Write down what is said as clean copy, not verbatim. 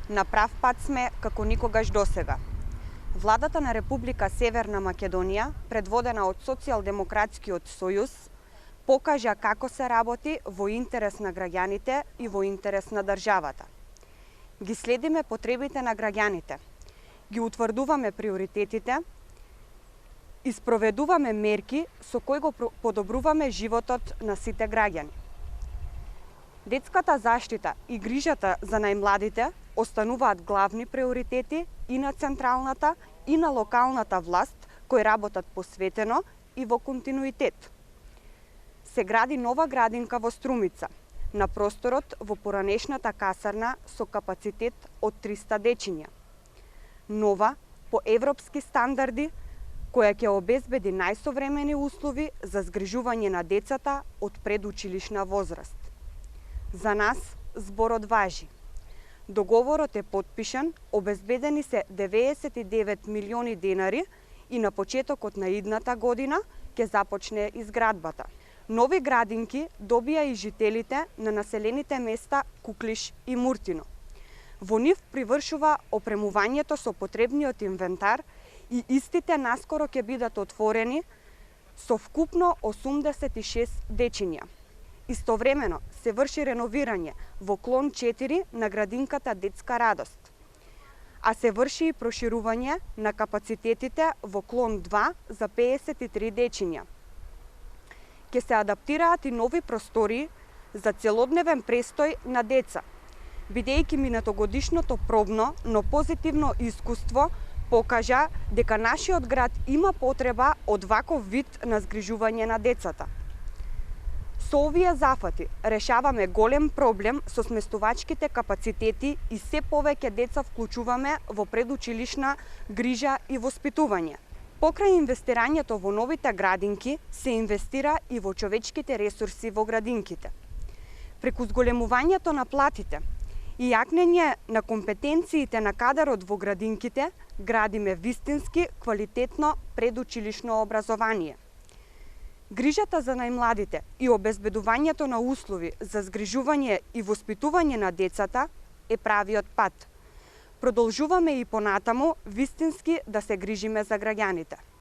На прав пат сме како никогаш досега. Владата на Република Северна Македонија, предводена од Социјалдемократскиот сојуз, покажа како се работи во интерес на граѓаните и во интерес на државата. Ги следиме потребите на граѓаните, ги утврдуваме приоритетите и спроведуваме мерки со кои го подобруваме животот на сите граѓани. Детската заштита и грижата за најмладите остануваат главни приоритети и на централната и на локалната власт кои работат посветено и во континуитет. Се гради нова градинка во Струмица, на просторот во поранешната касарна со капацитет од 300 дечиња. Нова, по европски стандарди, која ќе обезбеди најсовремени услови за згрижување на децата од предучилишна возраст. За нас зборот важи. Договорот е потпишан, обезбедени се 99 милиони денари и на почетокот на идната година ќе започне изградбата. Нови градинки добија и жителите на населените места Куклиш и Муртино. Во нив привршува опремувањето со потребниот инвентар и истите наскоро ќе бидат отворени со вкупно 86 дечиња. Истовремено се врши реновирање во клон 4 на градинката Детска радост, а се врши и проширување на капацитетите во клон 2 за 53 дечиња. Ке се адаптираат и нови простории за целодневен престој на деца, бидејќи минатогодишното пробно, но позитивно искуство покажа дека нашиот град има потреба од ваков вид на згрижување на децата. Со овие зафати решаваме голем проблем со сместувачките капацитети и се повеќе деца вклучуваме во предучилишна грижа и воспитување. Покрај инвестирањето во новите градинки, се инвестира и во човечките ресурси во градинките. Преку зголемувањето на платите и јакнење на компетенциите на кадарот во градинките, градиме вистински квалитетно предучилишно образование. Грижата за најмладите и обезбедувањето на услови за згрижување и воспитување на децата е правиот пат. Продолжуваме и понатаму вистински да се грижиме за граѓаните.